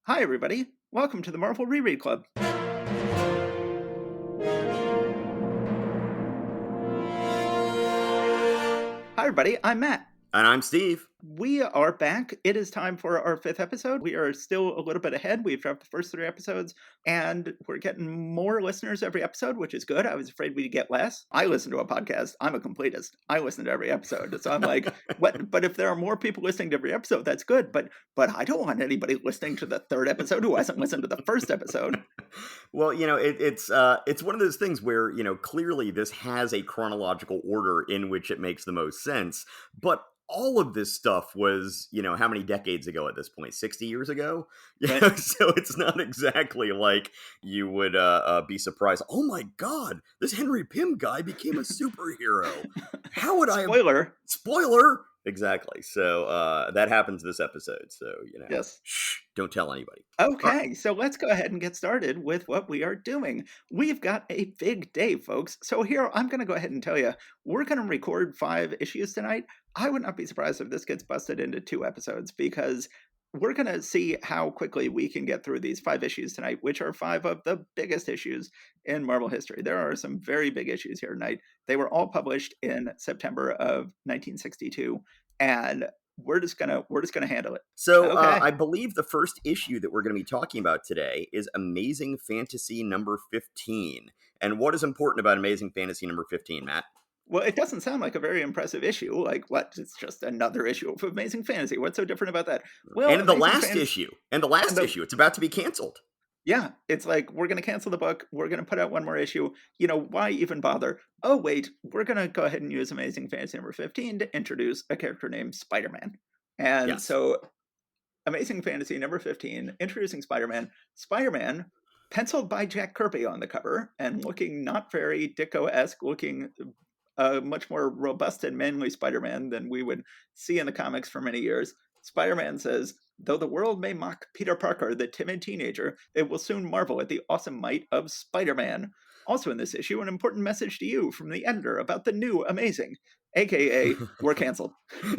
Hi, everybody. Welcome to the Marvel Reread Club. Hi, everybody. I'm Matt. And I'm Steve. We are back. It is time for our fifth episode. We are still a little bit ahead. We've dropped the first three episodes, and we're getting more listeners every episode, which is good. I was afraid we'd get less. I listen to a podcast. I'm a completist. I listen to every episode. So I'm like, what? But if there are more people listening to every episode, that's good. But I don't want anybody listening to the third episode who hasn't listened to the first episode. Well, it's one of those things where, clearly this has a chronological order in which it makes the most sense, but all of this stuff was, how many decades ago at this point? 60 years ago? Right. So it's not exactly like you would be surprised. Oh my God, this Henry Pym guy became a superhero. How would I have... Spoiler. Spoiler! Exactly. So that happens this episode. So, Yes. shh, don't tell anybody. Okay, so let's go ahead and get started with what we are doing. We've got a big day, folks. So here, I'm going to go ahead and tell you, we're going to record 5 issues tonight. I would not be surprised if this gets busted into 2 episodes because we're going to see how quickly we can get through these 5 issues tonight, which are 5 of the biggest issues in Marvel history. There are some very big issues here tonight. They were all published in September of 1962, and we're just gonna handle it. So Okay. I believe the first issue that we're going to be talking about today is Amazing Fantasy number 15. And what is important about Amazing Fantasy number 15, Matt? Well, it doesn't sound like a very impressive issue. Like, what? It's just another issue of Amazing Fantasy. What's so different about that? Well, And the Amazing last Fantasy, issue. And the last issue. It's about to be canceled. yeah, it's like, we're going to cancel the book. We're going to put out one more issue. You know, why even bother? Oh, wait, we're going to go ahead and use Amazing Fantasy number 15 to introduce a character named Spider-Man. And Yes. so, Amazing Fantasy number 15, introducing Spider-Man. Spider-Man, penciled by Jack Kirby on the cover, and looking not very Ditko-esque, looking a much more robust and manly Spider-Man than we would see in the comics for many years. Spider-Man says, though the world may mock Peter Parker, the timid teenager, it will soon marvel at the awesome might of Spider-Man. Also in this issue, an important message to you from the editor about the new Amazing, aka we're canceled.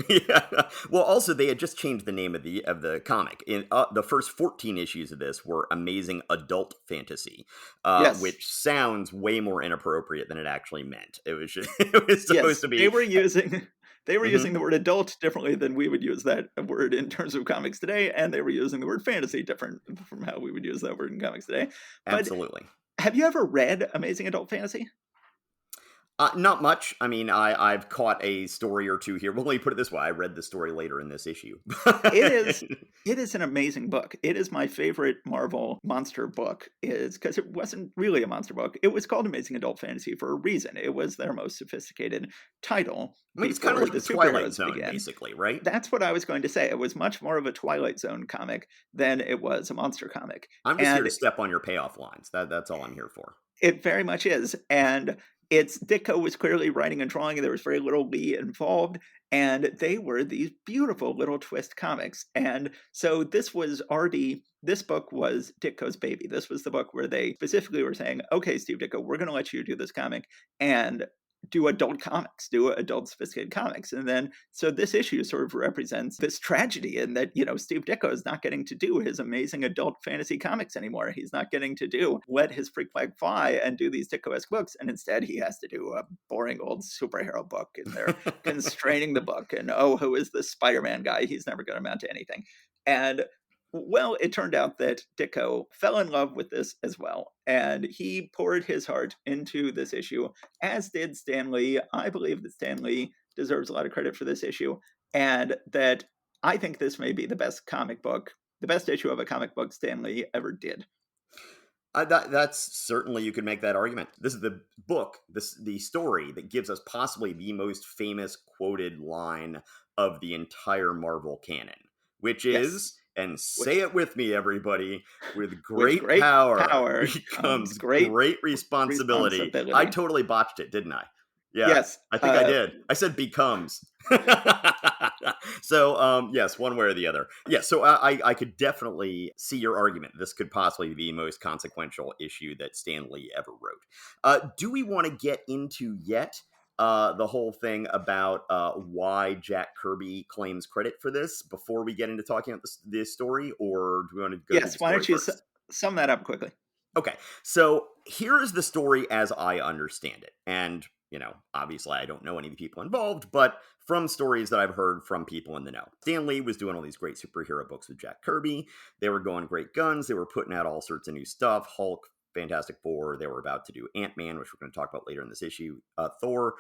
Yeah. Well, also they had just changed the name of the comic. In the first 14 issues of this were Amazing Adult Fantasy, Yes. which sounds way more inappropriate than it actually meant. It was just, it was supposed to be. They were using Mhm. using the word adult differently than we would use that word in terms of comics today, and they were using the word fantasy different from how we would use that word in comics today. But Absolutely. have you ever read Amazing Adult Fantasy? Not much. I mean, I've caught a story or two here. Well, let me put it this way: I read the story later in this issue. It is an amazing book. It is my favorite Marvel monster book, is because it wasn't really a monster book. It was called Amazing Adult Fantasy for a reason. It was their most sophisticated title. I mean, it's kind of like the Twilight Zone, basically, right? That's what I was going to say. It was much more of a Twilight Zone comic than it was a monster comic. I'm just here to step on your payoff lines. That's all I'm here for. It very much is. And Ditko was clearly writing and drawing, and there was very little Lee involved. And they were these beautiful little twist comics. And so this book was Ditko's baby. This was the book where they specifically were saying, okay, Steve Ditko, we're going to let you do this comic and do adult comics, do adult sophisticated comics. And then, so this issue sort of represents this tragedy in that, Steve Ditko is not getting to do his amazing adult fantasy comics anymore. He's not getting to let his freak flag fly and do these Ditko-esque books. And instead he has to do a boring old superhero book, and they're constraining the book. And, oh, who is this Spider-Man guy? He's never going to amount to anything. And well, it turned out that Ditko fell in love with this as well, and he poured his heart into this issue, as did Stan Lee. I believe that Stan Lee deserves a lot of credit for this issue, and that I think this may be the best issue of a comic book Stan Lee ever did. That's certainly, you could make that argument. This is the book, the story that gives us possibly the most famous quoted line of the entire Marvel canon, which is... Yes. And say it with me, everybody. With great power comes great responsibility. I totally botched it, didn't I? Yeah, yes. I think I did. I said becomes. So, yes, one way or the other. Yeah, so I could definitely see your argument. This could possibly be the most consequential issue that Stan Lee ever wrote. Do we want to get into yet the whole thing about why Jack Kirby claims credit for this before we get into talking about this story, or do we want to go through the Yes, why story don't you first? sum that up quickly? Okay, so here is the story as I understand it. And, obviously I don't know any of the people involved, but from stories that I've heard from people in the know. Stan Lee was doing all these great superhero books with Jack Kirby. They were going great guns. They were putting out all sorts of new stuff. Hulk, Fantastic Four. They were about to do Ant-Man, which we're going to talk about later in this issue, Thor.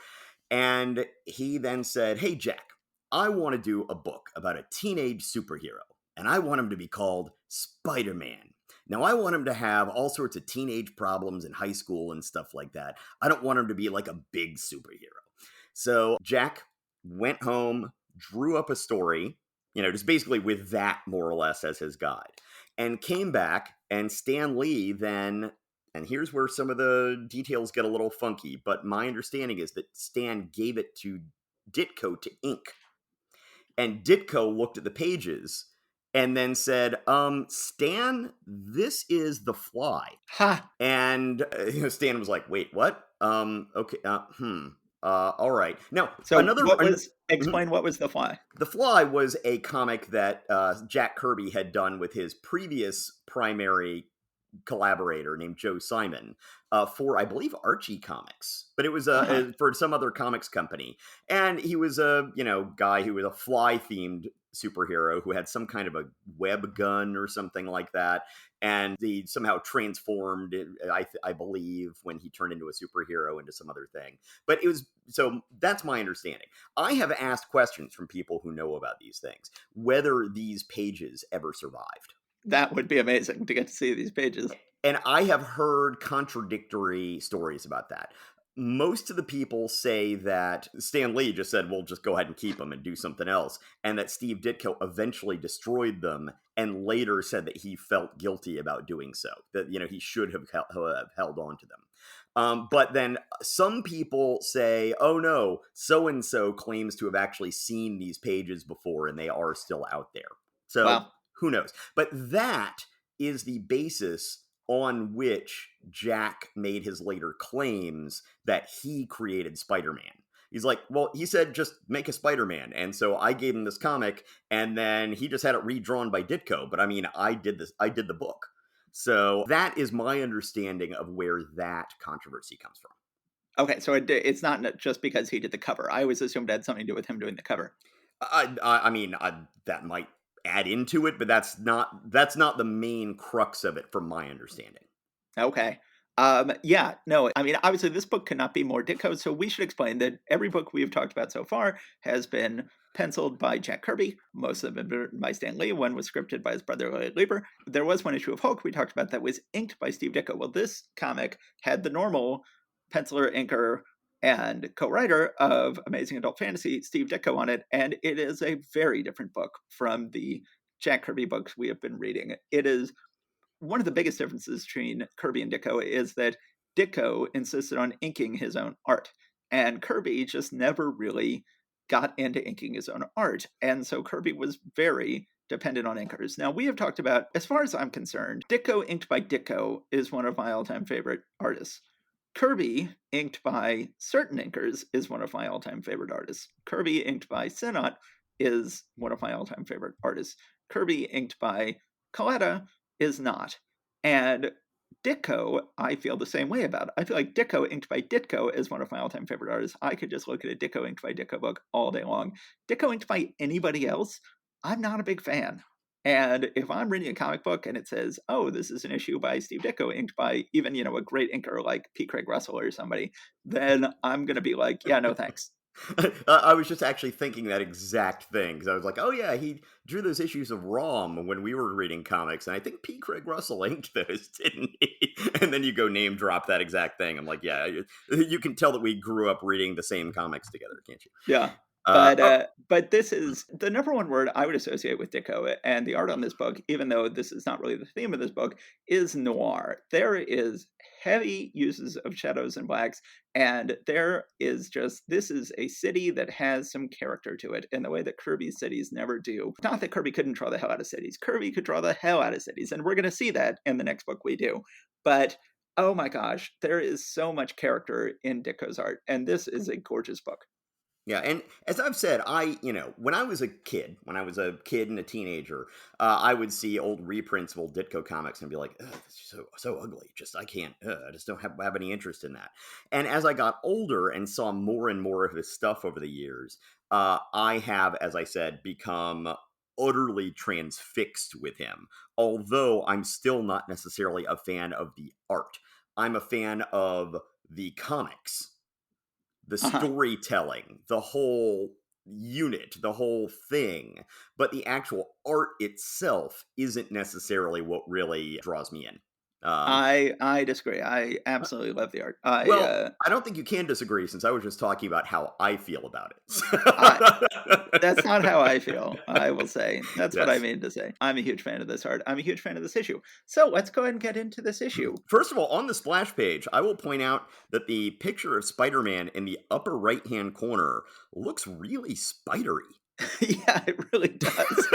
And he then said, "Hey, Jack, I want to do a book about a teenage superhero, and I want him to be called Spider-Man. Now, I want him to have all sorts of teenage problems in high school and stuff like that. I don't want him to be like a big superhero." So Jack went home, drew up a story, just basically with that more or less as his guide, and came back. And Stan Lee then, and here's where some of the details get a little funky, but my understanding is that Stan gave it to Ditko to ink. And Ditko looked at the pages and then said, Stan, this is The Fly. Ha! And Stan was like, "Wait, what? Okay, all right." Now, So mhm. explain what was The Fly? The Fly was a comic that Jack Kirby had done with his previous primary collaborator named Joe Simon for, I believe, Archie Comics, but it was Uh-huh. for some other comics company. And he was a guy who was a fly themed superhero who had some kind of a web gun or something like that, and he somehow transformed. I believe when he turned into a superhero into some other thing. But it was so that's my understanding. I have asked questions from people who know about these things whether these pages ever survived. That would be amazing to get to see these pages. And I have heard contradictory stories about that. Most of the people say that Stan Lee just said, "Well, just go ahead and keep them and do something else," and that Steve Ditko eventually destroyed them and later said that he felt guilty about doing so, that, he should have held on to them. But then some people say, "Oh no, so and so claims to have actually seen these pages before and they are still out there." So Wow. who knows? But that is the basis on which Jack made his later claims that he created Spider-Man. He's like, "Well, he said just make a Spider-Man." And so I gave him this comic, and then he just had it redrawn by Ditko. But I mean, I did the book. So that is my understanding of where that controversy comes from. Okay, so it's not just because he did the cover. I always assumed it had something to do with him doing the cover. I mean, that might add into it, but that's not the main crux of it, from my understanding. Okay. Yeah, no, I mean, obviously, this book could not be more Ditko, so we should explain that every book we've talked about so far has been penciled by Jack Kirby. Most of them have been written by Stan Lee. One was scripted by his brother, Lloyd Lieber. There was one issue of Hulk we talked about that was inked by Steve Ditko. Well, this comic had the normal penciler, inker, and co-writer of Amazing Adult Fantasy, Steve Ditko, on it, and it is a very different book from the Jack Kirby books we have been reading. It is one of the biggest differences between Kirby and Ditko is that Ditko insisted on inking his own art, and Kirby just never really got into inking his own art. And so Kirby was very dependent on inkers. Now, we have talked about, as far as I'm concerned, Ditko inked by Ditko is one of my all time favorite artists. Kirby, inked by certain inkers, is one of my all time favorite artists. Kirby, inked by Sinnott, is one of my all time favorite artists. Kirby, inked by Coletta, is not. And Ditko, I feel the same way about. I feel like Ditko, inked by Ditko, is one of my all time favorite artists. I could just look at a Ditko, inked by Ditko book all day long. Ditko, inked by anybody else, I'm not a big fan. And if I'm reading a comic book and it says, "Oh, this is an issue by Steve Ditko, inked by even, a great inker like P. Craig Russell or somebody," then I'm going to be like, "Yeah, no thanks." I was just actually thinking that exact thing because I was like, "Oh yeah, he drew those issues of ROM when we were reading comics, and I think P. Craig Russell inked those, didn't he?" And then you go name drop that exact thing. I'm like, "Yeah, you can tell that we grew up reading the same comics together, can't you?" Yeah. Uh, But oh, but this is the number one word I would associate with Ditko, and the art on this book, even though this is not really the theme of this book, is noir. There is heavy uses of shadows and blacks, and there is just this is a city that has some character to it in the way that Kirby's cities never do. Not that Kirby couldn't draw the hell out of cities. Kirby could draw the hell out of cities, and we're going to see that in the next book we do. But Oh my gosh, there is so much character in Ditko's art, and this is a gorgeous book. Yeah, and as I've said, when I was a kid, and a teenager, I would see old reprints of old Ditko comics and be like, "Ugh, this is so ugly. Just I can't. I just don't have any interest in that." And as I got older and saw more and more of his stuff over the years, I have, as I said, become utterly transfixed with him. Although I'm still not necessarily a fan of the art, I'm a fan of the comics, the Uh-huh. storytelling, the whole unit, the whole thing. But the actual art itself isn't necessarily what really draws me in. Um, I disagree. I absolutely love the art. well, I don't think you can disagree since I was just talking about how I feel about I it. That's not how I feel, I will say. That's what I Yes. mean to say. I'm a huge fan of this art. I'm a huge fan of this issue. So let's go ahead and get into this issue. First of all, on the splash page, I will point out that the picture of Spider Man in the upper right hand corner looks really spidery. Yeah, it really does.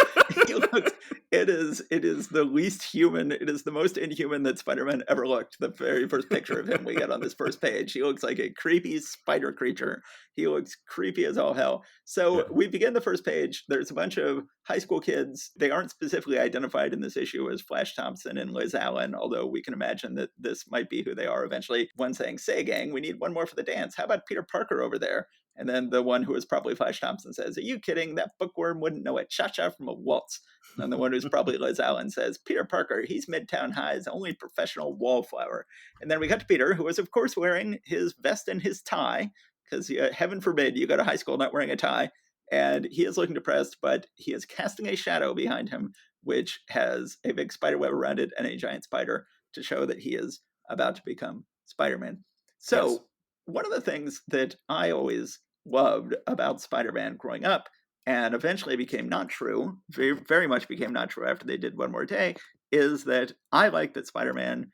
He looks it is the least human, it is the most inhuman that Spider-Man ever looked. The very first picture of him we get on this first page. He looks like a creepy spider creature. He looks creepy as all hell. So Yeah. we begin the first page. There's a bunch of high school kids. They aren't specifically identified in this issue as Flash Thompson and Liz Allen, although we can imagine that this might be who they are eventually. One saying, "Say, gang, we need one more for the dance. How about Peter Parker over there?" And then the one who is probably Flash Thompson says, "Are you kidding? That bookworm wouldn't know a cha-cha from a waltz." And then the one who's probably Liz Allen says, "Peter Parker, he's Midtown High's only professional wallflower." And then we got to Peter, who is, of course, wearing his vest and his tie, because heaven forbid you go to high school not wearing a tie. And he is looking depressed, but he is casting a shadow behind him, which has a big spider web around it and a giant spider to show that he is about to become Spider-Man. Yes. So one of the things that I always loved about Spider-Man growing up, and eventually became not true, very, very much became not true after they did One More Day, is that I like that Spider-Man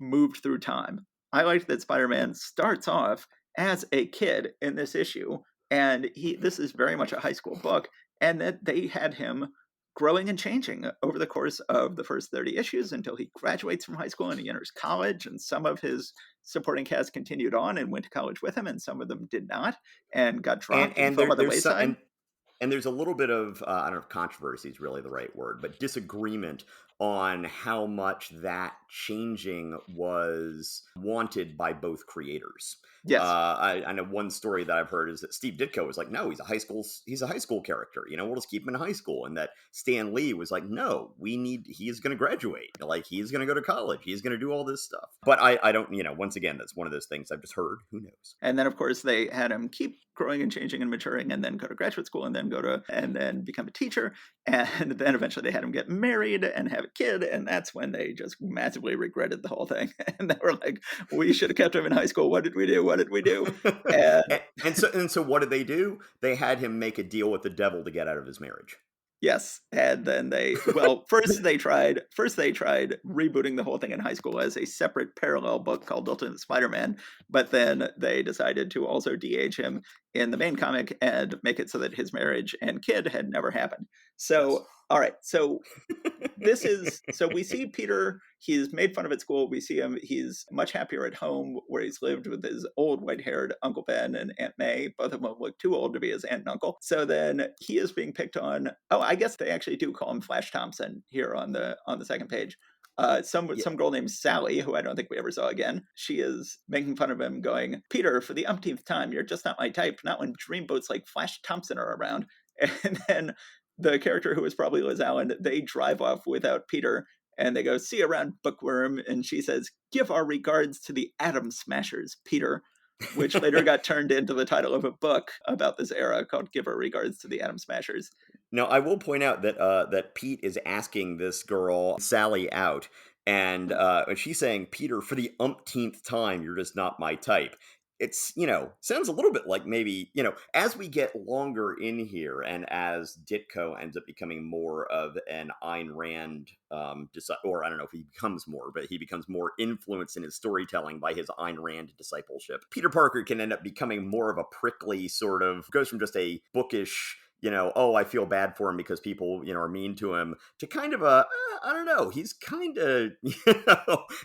moved through time. I like that Spider-Man starts off as a kid in this issue, and this is very much a high school book, and that they had him growing and changing over the course of the first 30 issues until he graduates from high school and he enters college, and some of his supporting cast continued on and went to college with him, and some of them did not and got And dropped and and fell there by the there's so, wayside. and there's a little bit of I don't know if controversy is really the right word, but disagreement on how much that changing was wanted by both creators. Yes. I know one story that I've heard is that Steve Ditko was like, "No, he's a high school character. We'll just keep him in high school." And that Stan Lee was like, "No, he is going to graduate. Like he's going to go to college. He's going to do all this stuff." But I don't. Once again, that's one of those things I've just heard. Who knows? And then, of course, they had him keep growing and changing and maturing, and then go to graduate school, and then become a teacher. And then eventually they had him get married and have a kid. And that's when they just massively regretted the whole thing. And they were like, "We should have kept him in high school. What did we do? What did we do?" And And so what did they do? They had him make a deal with the devil to get out of his marriage. yes, and then well, first they tried rebooting the whole thing in high school as a separate parallel book called Ultimate Spider-Man, but then they decided to also de-age him in the main comic and make it so that his marriage and kid had never happened. Yes. So, all right, so we see Peter, he's made fun of at school. We see him, he's much happier at home where he's lived with his old white-haired Uncle Ben and Aunt May. Both of them look too old to be his aunt and uncle. So then he is being picked on. Oh, I guess they actually do call him Flash Thompson here on the second page. Yeah. Some girl named Sally, who I don't think we ever saw again, she is making fun of him, going, "Peter, for the umpteenth time, you're just not my type. Not when dreamboats like Flash Thompson are around." And then the character who is probably Liz Allen, they drive off without Peter, and they go, "See you around, bookworm." And she says, "Give our regards to the Atom Smashers, Peter," which later got turned into the title of a book about this era called "Give Our Regards to the Atom Smashers." Now, I will point out that Pete is asking this girl Sally out, and she's saying, "Peter, for the umpteenth time, you're just not my type." It's sounds a little bit like maybe as we get longer in here, and as Ditko ends up becoming more of an Ayn Rand, or I don't know if he becomes more, but he becomes more influenced in his storytelling by his Ayn Rand discipleship. Peter Parker can end up becoming more of a prickly sort of, goes from just a bookish oh, I feel bad for him because people, are mean to him, to kind of I don't know, he's kind of,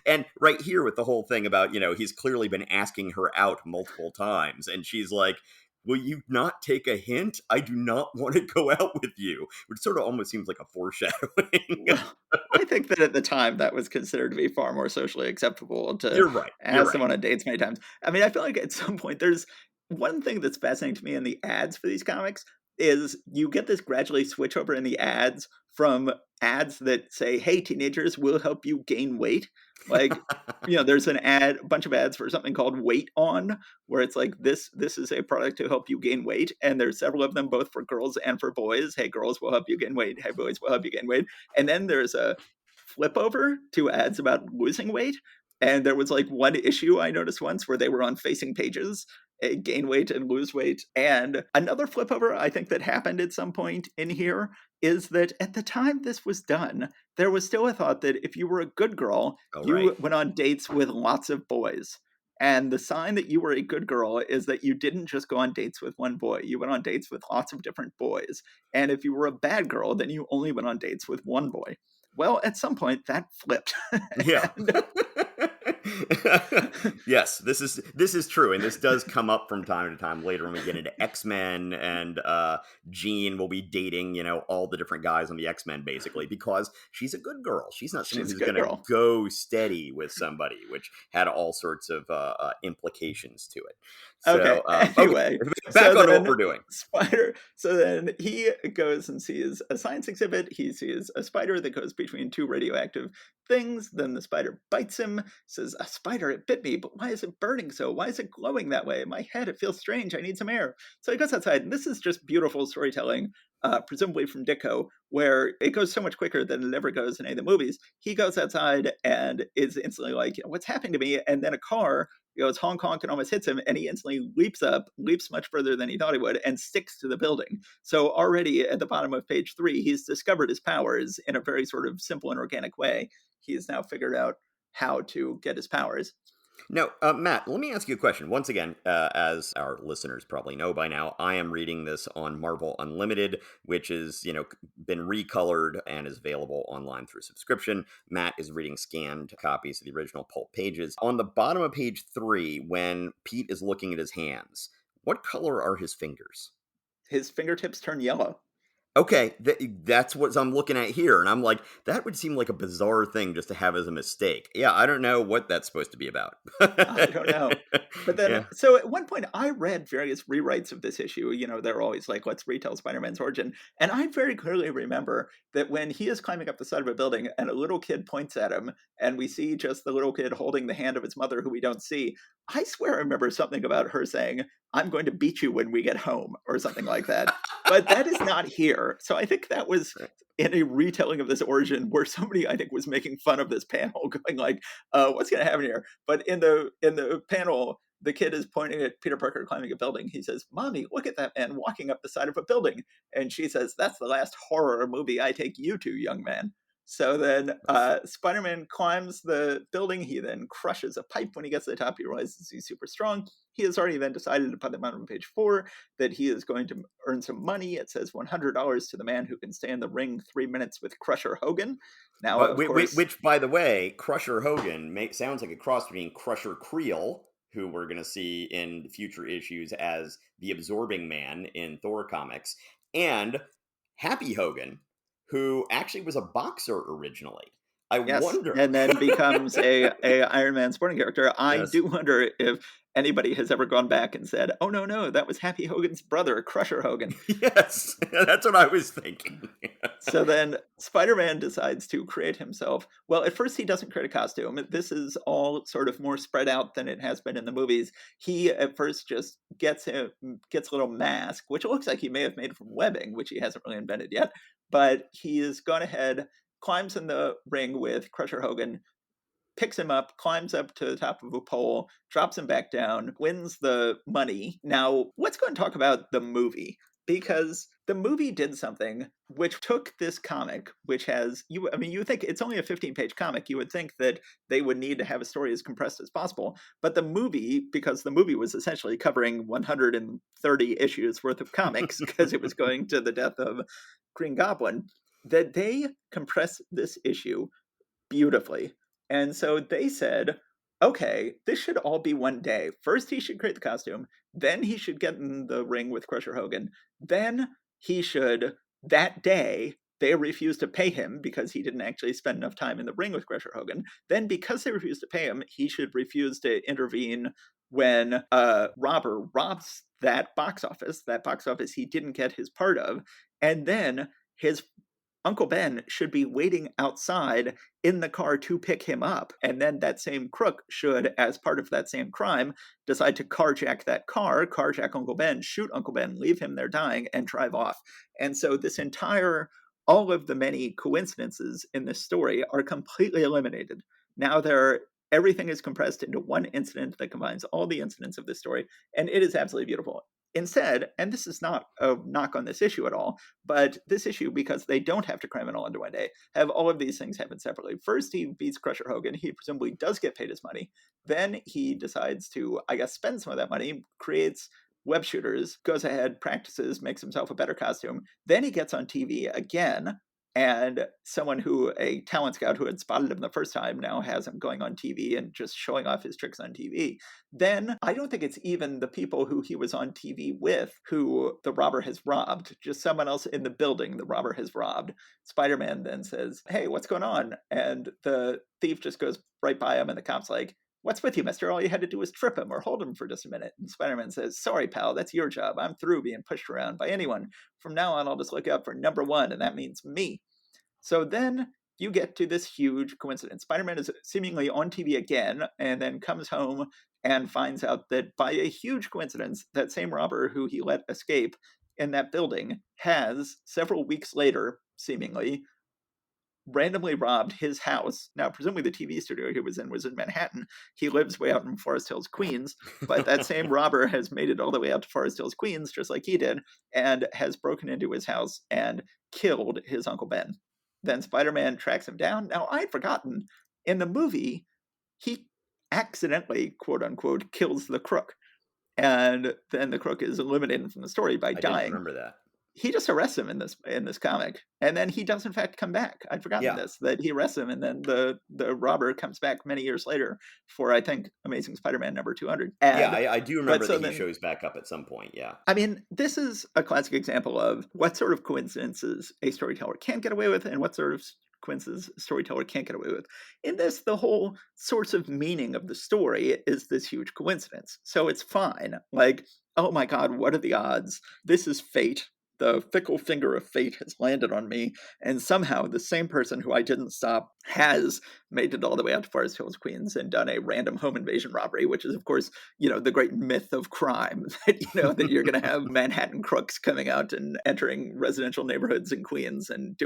and right here with the whole thing about, he's clearly been asking her out multiple times, and she's like, will you not take a hint? I do not want to go out with you, which sort of almost seems like a foreshadowing. Well, I think that at the time that was considered to be far more socially acceptable to You're right. You're ask right. someone on dates many times. I mean, I feel like at some point there's one thing that's fascinating to me in the ads for these comics is you get this gradually switch over in the ads from ads that say, "Hey, teenagers, we'll help you gain weight." Like, there's a bunch of ads for something called Weight On, where it's like this is a product to help you gain weight, and there's several of them both for girls and for boys. Hey, girls will help you gain weight. Hey, boys will help you gain weight. And then there's a flip over to ads about losing weight. And there was like one issue I noticed once where they were on facing pages, gain weight and lose weight. And another flip over I think that happened at some point in here is that at the time this was done, there was still a thought that if you were a good girl, Oh, right. you went on dates with lots of boys. And the sign that you were a good girl is that you didn't just go on dates with one boy. You went on dates with lots of different boys. And if you were a bad girl, then you only went on dates with one boy. Well, at some point that flipped. Yeah. and Yes, this is true, and this does come up from time to time later when we get into X-Men, and Jean will be dating, all the different guys on the X-Men basically because she's a good girl. She's not someone She's a who's good going to girl. go steady with somebody, which had all sorts of implications to it. Okay. So, okay, Anyway, back so on to what then we're doing. So then he goes and sees a science exhibit. He sees a spider that goes between two radioactive things. Then the spider bites him, says, "A spider, it bit me, but why is it burning so? Why is it glowing that way? In my head, it feels strange. I need some air." So he goes outside, and this is just beautiful storytelling, presumably from Ditko, where it goes so much quicker than it ever goes in any of the movies. He goes outside and is instantly like, "What's happening to me?" And then a car goes honk honk and almost hits him, and he instantly leaps up, leaps much further than he thought he would, and sticks to the building. So already at the bottom of page 3, he's discovered his powers in a very sort of simple and organic way. He has now figured out how to get his powers. Now, Matt, let me ask you a question. Once again, as our listeners probably know by now, I am reading this on Marvel Unlimited, which is, been recolored and is available online through subscription. Matt is reading scanned copies of the original pulp pages. On the bottom of page 3, when Pete is looking at his hands, what color are his fingers? His fingertips turn yellow. Okay, that's what I'm looking at here, and I'm like, that would seem like a bizarre thing just to have as a mistake. Yeah, I don't know what that's supposed to be about. I don't know. But then, Yeah. so at one point, I read various rewrites of this issue. They're always like, let's retell Spider Man's origin. And I very clearly remember that when he is climbing up the side of a building and a little kid points at him, and we see just the little kid holding the hand of his mother, who we don't see, I swear I remember something about her saying, "I'm going to beat you when we get home," or something like that. But that is not here. So I think that was in a retelling of this origin where somebody, I think, was making fun of this panel, going like, what's going to happen here? But in the panel, the kid is pointing at Peter Parker climbing a building. He says, "Mommy, look at that man walking up the side of a building." And she says, "That's the last horror movie I take you to, young man." So then Spider-Man climbs the building. He then crushes a pipe. When he gets to the top, he realizes he's super strong. He has already then decided by the bottom of page 4 that he is going to earn some money. It says $100 to the man who can stay in the ring 3 minutes with Crusher Hogan. Now, of course, Which, by the way, Crusher Hogan sounds like a cross between Crusher Creel, who we're going to see in future issues as the Absorbing Man in Thor comics, and Happy Hogan, who actually was a boxer originally. I yes, wonder. and then becomes a Iron Man sporting character. I Yes. do wonder if anybody has ever gone back and said, "Oh no, that was Happy Hogan's brother, Crusher Hogan." Yes. That's what I was thinking. So then Spider-Man decides to create himself. Well, at first he doesn't create a costume. This is all sort of more spread out than it has been in the movies. He at first just gets a little mask, which it looks like he may have made from webbing, which he hasn't really invented yet. But he has gone ahead, climbs in the ring with Crusher Hogan, picks him up, climbs up to the top of a pole, drops him back down, wins the money. Now, let's go and talk about the movie because the movie did something which took this comic, which has you. I mean, you would think it's only a 15-page comic. You would think that they would need to have a story as compressed as possible. But the movie, because the movie was essentially covering 130 issues worth of comics, because it was going to the death of Green Goblin, that they compressed this issue beautifully. And so they said, okay, this should all be one day. First, he should create the costume. Then he should get in the ring with Crusher Hogan. Then he should, that day, they refused to pay him because he didn't actually spend enough time in the ring with Crusher Hogan. Then, because they refused to pay him, he should refuse to intervene when a robber robs that box office he didn't get his part of. And then his Uncle Ben should be waiting outside in the car to pick him up. And then that same crook should, as part of that same crime, decide to carjack that car, carjack Uncle Ben, shoot Uncle Ben, leave him there dying, and drive off. And so all of the many coincidences in this story are completely eliminated. Now everything is compressed into one incident that combines all the incidents of this story, and it is absolutely beautiful. Instead, and this is not a knock on this issue at all, but this issue, because they don't have to cram it all into one day, have all of these things happen separately. First, he beats Crusher Hogan. He presumably does get paid his money. Then he decides to, I guess, spend some of that money, creates web shooters, goes ahead, practices, makes himself a better costume. Then he gets on TV again, and a talent scout who had spotted him the first time, now has him going on TV and just showing off his tricks on TV. Then I don't think it's even the people who he was on TV with who the robber has robbed, just someone else in the building the robber has robbed. Spider-Man then says, "Hey, what's going on?" And the thief just goes right by him, and the cop's like, "What's with you, mister? All you had to do was trip him or hold him for just a minute." And Spider-Man says, "Sorry, pal, that's your job. I'm through being pushed around by anyone. From now on, I'll just look out for number one, and that means me." So then you get to this huge coincidence. Spider-Man is seemingly on TV again, and then comes home and finds out that by a huge coincidence, that same robber who he let escape in that building has, several weeks later, seemingly, randomly robbed his house. Now, presumably the TV studio he was in Manhattan. He lives way out in Forest Hills, Queens, but that same robber has made it all the way out to Forest Hills, Queens, just like he did, and has broken into his house and killed his Uncle Ben. Then Spider-Man tracks him down. Now, I'd forgotten, in the movie, he accidentally, quote unquote, kills the crook. And then the crook is eliminated from the story by I didn't dying. remember that. He just arrests him in this comic, and then he does in fact come back. I'd forgotten Yeah. that he arrests him, and then the robber comes back many years later for, I think, Amazing Spider-Man number 200. Yeah, And I do but remember so that he then, shows back up at some point, yeah. I mean, this is a classic example of what sort of coincidences a storyteller can get away with, and what sort of coincidences a storyteller can't get away with. In this, the whole source of meaning of the story is this huge coincidence, so it's fine. Like, oh my God, what are the odds? This is fate. The fickle finger of fate has landed on me, and somehow the same person who I didn't stop has made it all the way out to Forest Hills, Queens, and done a random home invasion robbery, which is, of course, the great myth of crime, that, that you're going to have Manhattan crooks coming out and entering residential neighborhoods in Queens and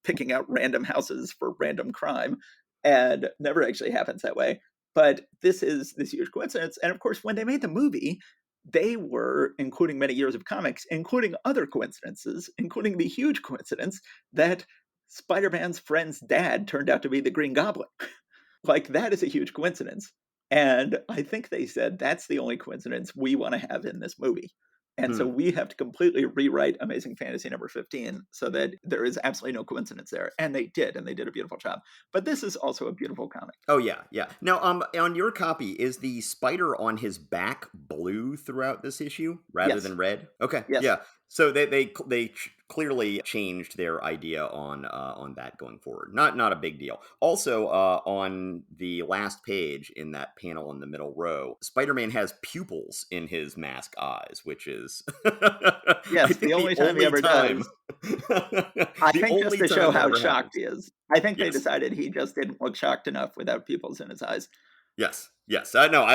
picking out random houses for random crime, and never actually happens that way. But this is this huge coincidence. And of course, when they made the movie, they were including many years of comics, including other coincidences, including the huge coincidence that Spider-Man's friend's dad turned out to be the Green Goblin. Like, that is a huge coincidence. And I think they said that's the only coincidence we want to have in this movie. And so Hmm. we have to completely rewrite Amazing Fantasy number 15 so that there is absolutely no coincidence there. And they did a beautiful job. But this is also a beautiful comic. Oh yeah, yeah. Now, on your copy, is the spider on his back blue throughout this issue rather Yes. than red? Okay, Yes. yeah. So they clearly changed their idea on that going forward. Not a big deal. Also, on the last page in that panel in the middle row, Spider-Man has pupils in his mask eyes, which is I Yes, think the the only time he only ever time does. I the think just only to show time that how ever shocked happens. he is. I think they Yes. decided he just didn't look shocked enough without pupils in his eyes. Yes, yes, I know,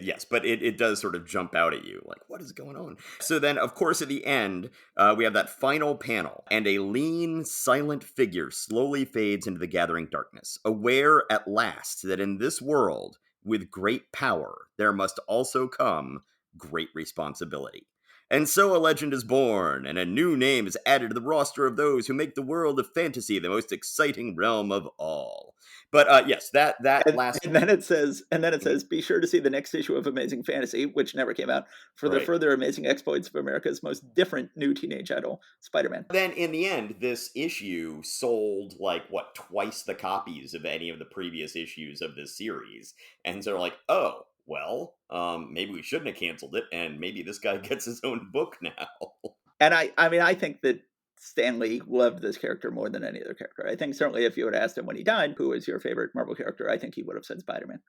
yes, but it does sort of jump out at you, like, what is going on? So then, of course, at the end, we have that final panel, and a lean, silent figure slowly fades into the gathering darkness, aware at last that in this world, with great power, there must also come great responsibility. And so a legend is born, and a new name is added to the roster of those who make the world of fantasy the most exciting realm of all. But yes, that And last. and then it Mhm. says, "Be sure to see the next issue of Amazing Fantasy," which never came out, "for the Right. further amazing exploits of America's most different new teenage idol, Spider-Man." Then in the end, this issue sold like what twice the copies of any of the previous issues of this series, and so they're like, oh well, maybe we shouldn't have canceled it, and maybe this guy gets his own book now. And I mean, I think that Stan Lee loved this character more than any other character. I think certainly if you had asked him when he died, "Who is your favorite Marvel character?" I think he would have said Spider-Man.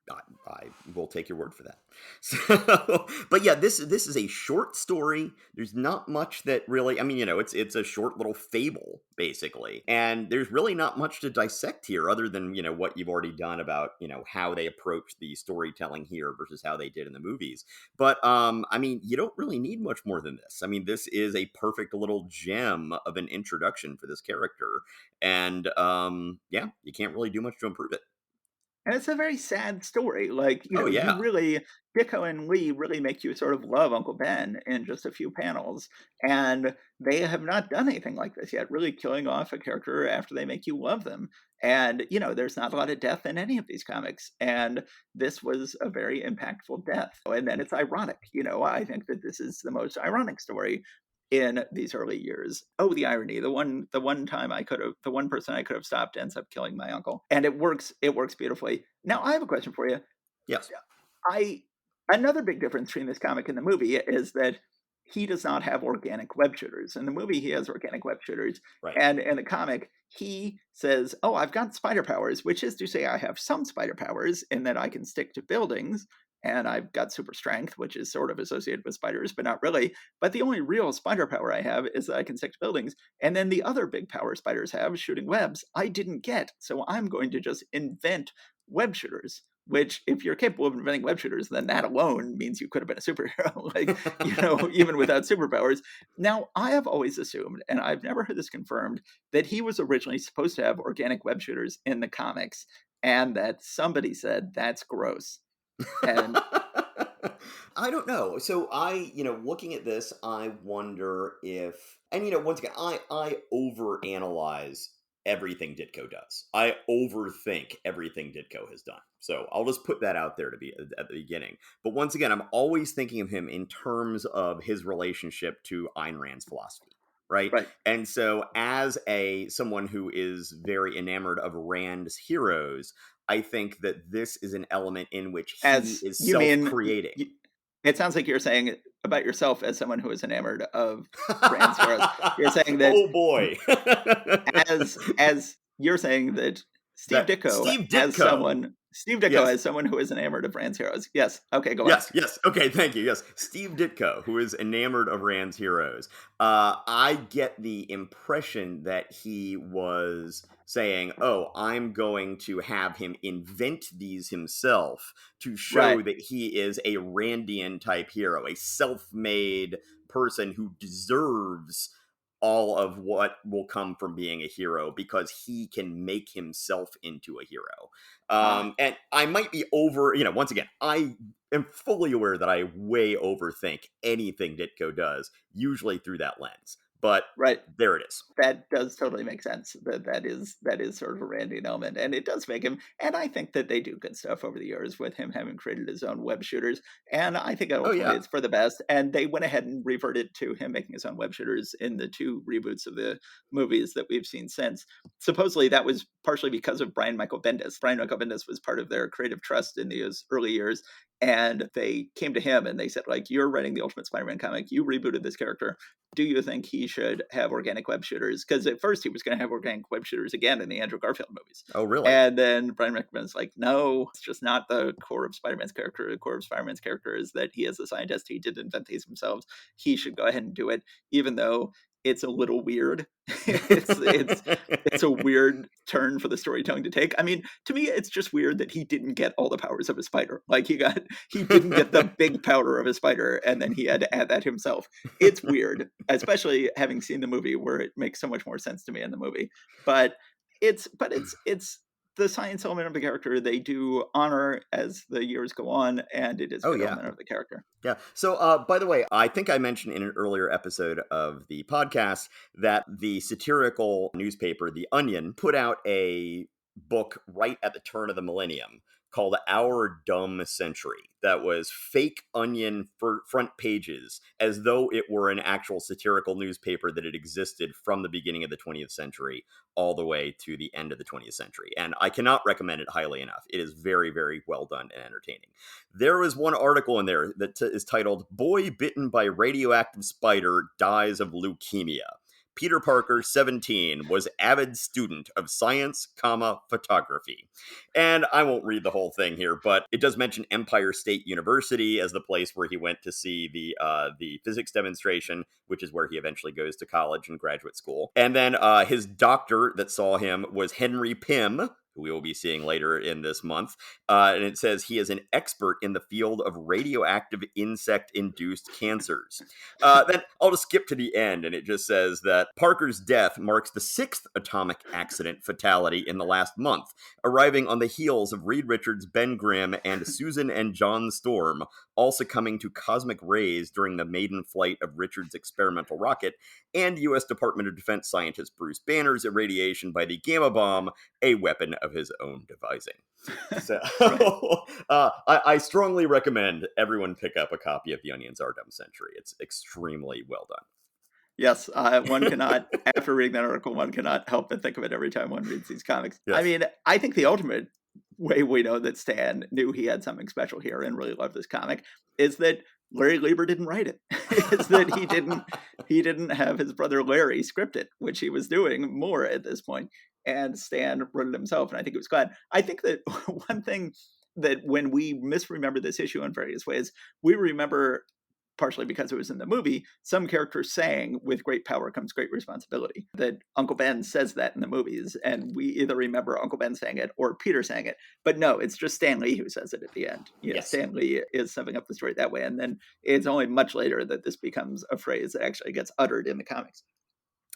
I will take your word for that. So, but yeah, this is a short story. There's not much that really. I mean, it's a short little fable basically, and there's really not much to dissect here, other than what you've already done about how they approach the storytelling here versus how they did in the movies. But I mean, you don't really need much more than this. I mean, this is a perfect little gem of an introduction for this character, and yeah, you can't really do much to improve it. And it's a very sad story. Like, Oh you yeah. really, Ditko and Lee really make you sort of love Uncle Ben in just a few panels. And they have not done anything like this yet, really killing off a character after they make you love them. And, there's not a lot of death in any of these comics. And this was a very impactful death. And then it's ironic. I think that this is the most ironic story in these early years. Oh, the irony. The one person I could have stopped ends up killing my uncle. And it works beautifully. Now I have a question for you. Yes. I Another big difference between this comic and the movie is that he does not have organic web shooters. In the movie, he has organic web shooters, Right. and in the comic, he says, "Oh, I've got spider powers," which is to say, I have some spider powers in that I can stick to buildings, and I've got super strength, which is sort of associated with spiders, but not really. But the only real spider power I have is that I can stick to buildings. And then the other big power spiders have, shooting webs, I didn't get. So I'm going to just invent web shooters. Which, if you're capable of inventing web shooters, then that alone means you could have been a superhero, like, even without superpowers. Now, I have always assumed, and I've never heard this confirmed, that he was originally supposed to have organic web shooters in the comics, and that somebody said that's gross. And I don't know. So looking at this, I wonder if, and once again, I overanalyze everything Ditko does. I overthink everything Ditko has done. So I'll just put that out there to be at the beginning. But once again, I'm always thinking of him in terms of his relationship to Ayn Rand's philosophy. Right. right, And so as a someone who is very enamored of Rand's heroes, I think that this is an element in which he as is you mean, self-creating. it sounds like you're saying about yourself as someone who is enamored of Rand's heroes. You're saying that Oh boy. as you're saying that That Steve Ditko. Steve Ditko Yes. as someone who is enamored of Rand's heroes. Yes. Okay, go on. Yes. Okay, thank you. Yes. Steve Ditko, who is enamored of Rand's heroes. I get the impression that he was saying, oh, I'm going to have him invent these himself to show Right. that he is a Randian type hero, a self made person who deserves all of what will come from being a hero because he can make himself into a hero. Ah, And I might be over, once again, I am fully aware that I way overthink anything Ditko does, usually through that lens. But right. there it is. That does totally make sense. That is sort of a Randian element, and it does make him. And I think that they do good stuff over the years with him having created his own web shooters. And I think Oh, ultimately yeah. it's for the best. And they went ahead and reverted to him making his own web shooters in the two reboots of the movies that we've seen since. Supposedly that was partially because of Brian Michael Bendis. Brian Michael Bendis was part of their creative trust in those early years. And they came to him and they said, like, "You're writing the Ultimate Spider-Man comic. You rebooted this character. Do you think he should have organic web shooters?" Because at first he was going to have organic web shooters again in the Andrew Garfield movies. Oh, really? And then Brian McMahon's like, "No, it's just not the core of Spider-Man's character. The core of Spider-Man's character is that he is a scientist. He did invent these himself. He should go ahead and do it, even though it's a little weird." It's a weird turn for the storytelling to take. I mean, to me, it's just weird that he didn't get all the powers of a spider. Like he didn't get the big power of a spider, and then he had to add that himself. It's weird, especially having seen the movie, where it makes so much more sense to me in the movie. But it's the science element of the character, they do honor as the years go on, and it is a Oh good yeah. element of the character. Yeah. So, by the way, I think I mentioned in an earlier episode of the podcast that the satirical newspaper, The Onion, put out a book right at the turn of the millennium called Our Dumb Century that was fake Onion front pages as though it were an actual satirical newspaper that had existed from the beginning of the 20th century all the way to the end of the 20th century. And I cannot recommend it highly enough. It is very, very well done and entertaining. There was one article in there that is titled "Boy Bitten by Radioactive Spider Dies of Leukemia." Peter Parker, 17, was avid student of science, photography. And I won't read the whole thing here, but it does mention Empire State University as the place where he went to see the physics demonstration, which is where he eventually goes to college and graduate school. And then his doctor that saw him was Henry Pym, who we will be seeing later in this month. And it says he is an expert in the field of radioactive insect-induced cancers. Then I'll just skip to the end, and it just says that Parker's death marks the 6th atomic accident fatality in the last month, arriving on the heels of Reed Richards, Ben Grimm, and Susan and John Storm, all succumbing to cosmic rays during the maiden flight of Richards' experimental rocket, and U.S. Department of Defense scientist Bruce Banner's irradiation by the gamma bomb, a weapon of his own devising. So, Right. I strongly recommend everyone pick up a copy of The Onion's Our Dumb Century. It's extremely well done. Yes, one cannot, after reading that article, one cannot help but think of it every time one reads these comics. I Yes. mean, I think the ultimate way we know that Stan knew he had something special here and really loved this comic is that Larry Lieber didn't write it. Is that he didn't have his brother Larry script it, which he was doing more at this point, and Stan wrote it himself, and I think he was glad. I think that one thing that when we misremember this issue in various ways, we remember partially because it was in the movie, some characters saying, with great power comes great responsibility. That Uncle Ben says that in the movies, and we either remember Uncle Ben saying it or Peter saying it. But no, it's just Stan Lee who says it at the end. Yeah, Yes. Stan Lee is summing up the story that way. And then it's only much later that this becomes a phrase that actually gets uttered in the comics.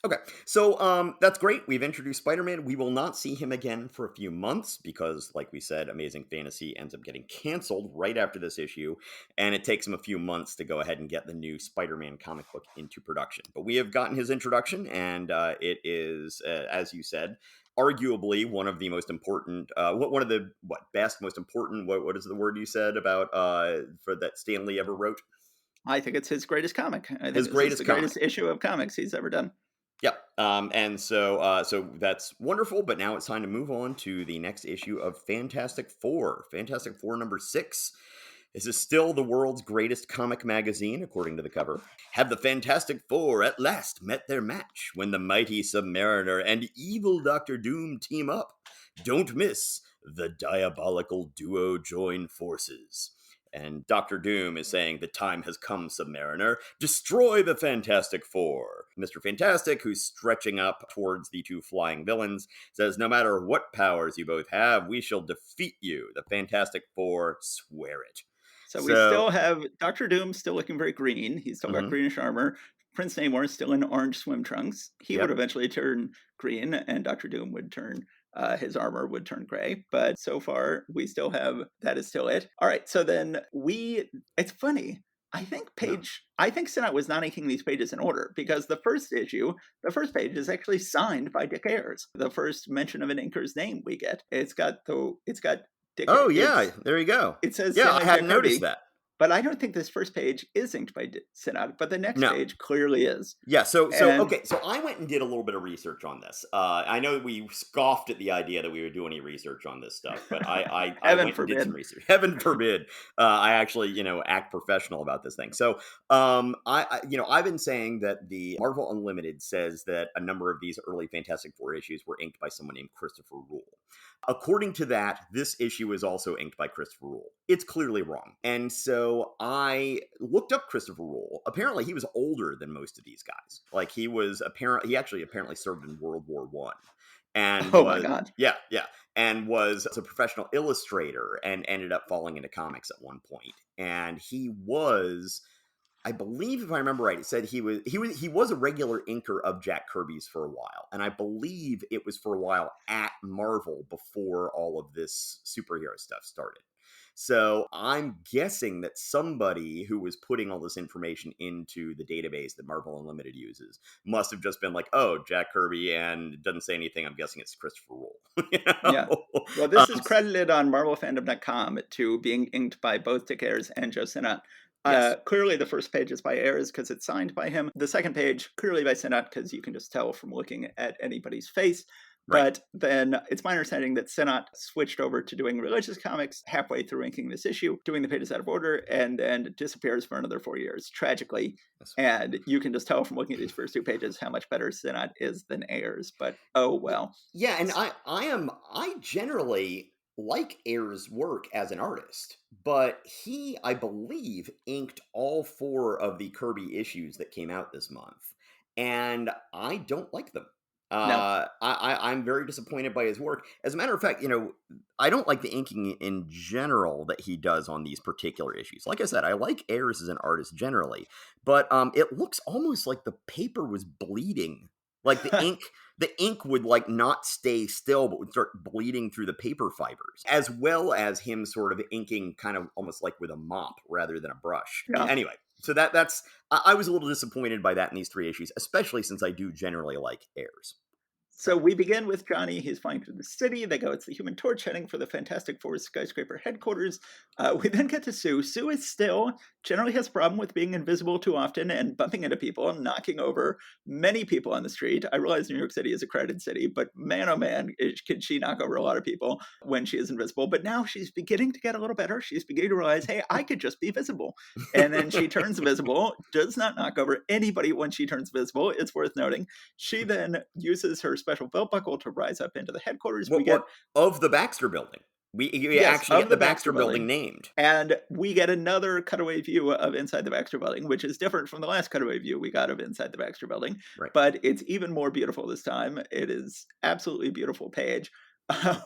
Okay, so that's great. We've introduced Spider-Man. We will not see him again for a few months because, like we said, Amazing Fantasy ends up getting canceled right after this issue, and it takes him a few months to go ahead and get the new Spider-Man comic book into production. But we have gotten his introduction, and it is, as you said, arguably one of the most important, one of the best, most important. What is the word you said about for that Stan Lee ever wrote? I think it's his greatest comic. I His think this is the greatest greatest comic. issue of comics he's ever done. Yep. And so that's wonderful. But now it's time to move on to the next issue of Fantastic Four. Fantastic Four number 6. This is still the world's greatest comic magazine, according to the cover. Have the Fantastic Four at last met their match when the mighty Submariner and evil Doctor Doom team up? Don't miss the diabolical duo join forces. And Doctor Doom is saying, the time has come, Submariner. Destroy the Fantastic Four. Mr. Fantastic, who's stretching up towards the two flying villains, says, no matter what powers you both have, we shall defeat you. The Fantastic Four swear it. So we So, still have Doctor Doom still looking very green. He's still got mhm, greenish armor. Prince Namor is still in orange swim trunks. He would yep. eventually turn green, and Doctor Doom would turn his armor would turn gray. But so far, we still have that is still it. All right. So then it's funny. I think Sinnott was not inking these pages in order because the first page is actually signed by Dick Ayers. The first mention of an inker's name we get. It's got Dick. Oh, yeah, there you go. It says Yeah, I Stanley hadn't noticed Giacobi, that. but I don't think this first page is inked by Sinnott, but the next No. page clearly is. Yeah, so And okay, so I went and did a little bit of research on this. I know we scoffed at the idea that we would do any research on this stuff, but I heaven went and did some forbid. research. Heaven forbid, I actually act professional about this thing. So I've been saying that the Marvel Unlimited says that a number of these early Fantastic Four issues were inked by someone named Christopher Rule. According to that, this issue is also inked by Christopher Rule. It's clearly wrong. And so I looked up Christopher Rule. Apparently, he was older than most of these guys. Like he actually apparently served in World War One, and Oh my was God. and was a professional illustrator and ended up falling into comics at one point. And he was I believe if I remember right, it said he was a regular inker of Jack Kirby's for a while, and I believe it was for a while at Marvel before all of this superhero stuff started. So I'm guessing that somebody who was putting all this information into the database that Marvel Unlimited uses must have just been like, "Oh, Jack Kirby," and it doesn't say anything. I'm guessing it's Christopher Role. you Yeah. know? Well, this is Um, credited on MarvelFandom.com to being inked by both Dick Ayers and Joe Sinnott. yes, Clearly, the first page is by Ayers because it's signed by him. The second page, clearly by Sinnott, because you can just tell from looking at anybody's face. right. But then it's my understanding that Sinnott switched over to doing religious comics halfway through inking this issue, doing the pages out of order, and then disappears for another 4 years, tragically. That's And you can just tell from looking at these first two pages how much better Sinnott is than Ayers. But oh well. Yeah, and I generally like Ayer's work as an artist, but he, I believe, inked all four of the Kirby issues that came out this month, and I don't like them. No. I'm very disappointed by his work. As a matter of fact, I don't like the inking in general that he does on these particular issues. Like I said, I like Ayers as an artist generally, but it looks almost like the paper was bleeding. Like the ink would like not stay still but would start bleeding through the paper fibers, as well as him sort of inking kind of almost like with a mop rather than a brush. Yeah. Anyway, so that's I was a little disappointed by that in these three issues, especially since I do generally like Ayers. So So we begin with Johnny. He's flying through the city. They go, it's the Human Torch heading for the Fantastic Four skyscraper headquarters. We then get to Sue. Sue is still generally has a problem with being invisible too often and bumping into people and knocking over many people on the street. I realize New York City is a crowded city, but man, oh man, can she knock over a lot of people when she is invisible. But now she's beginning to get a little better. She's beginning to realize, hey, I could just be visible. And then she turns visible, does not knock over anybody when she turns visible. It's worth noting. She then uses her special belt buckle to rise up into the headquarters. We get, what of the Baxter Building? We yes, actually of get the the Baxter Baxter Building building. named. And we get another cutaway view of inside the Baxter building, which is different from the last cutaway view we got of inside the Baxter building. Right. But it's even more beautiful this time. It is absolutely beautiful page.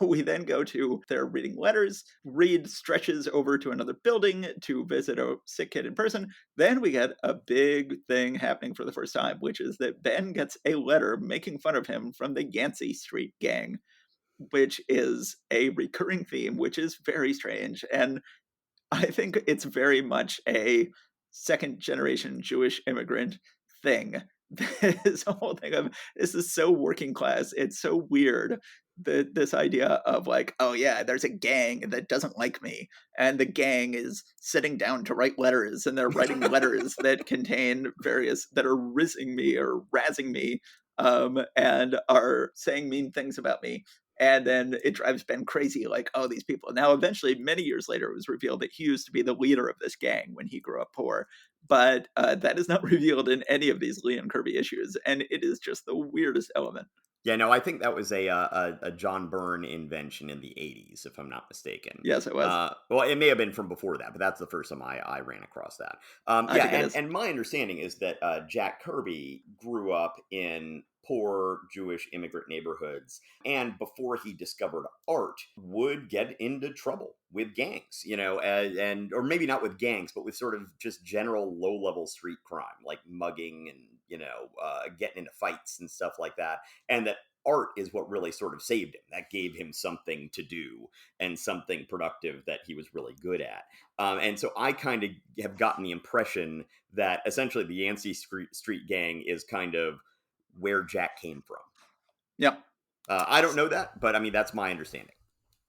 We then go to they're reading letters. Reed stretches over to another building to visit a sick kid in person. Then we get a big thing happening for the first time, which is that Ben gets a letter making fun of him from the Yancey Street gang, which is a recurring theme, which is very strange. And I think it's very much a second generation Jewish immigrant thing. This whole thing of this is so working class. It's so weird that this idea of like, oh yeah, there's a gang that doesn't like me, and the gang is sitting down to write letters, and they're writing letters that contain various that are rizzing me or razzing me, and are saying mean things about me. And then it drives Ben crazy, like, oh, these people. Now, eventually, many years later, it was revealed that he used to be the leader of this gang when he grew up poor. But that is not revealed in any of these Lee and Kirby issues. And it is just the weirdest element. Yeah, no, I think that was a John Byrne invention in the '80s, if I'm not mistaken. Yes, it was. Well, it may have been from before that, but that's the first time I ran across that. I Yeah, think it and is. my understanding is that Jack Kirby grew up in poor Jewish immigrant neighborhoods, and before he discovered art, would get into trouble with gangs, and or maybe not with gangs, but with sort of just general low-level street crime, like mugging and getting into fights and stuff like that, and that art is what really sort of saved him. That gave him something to do and something productive that he was really good at. And so I kind of have gotten the impression that essentially the Yancey Street Gang is kind of where Jack came from. Yeah. I don't know that, but I mean, that's my understanding.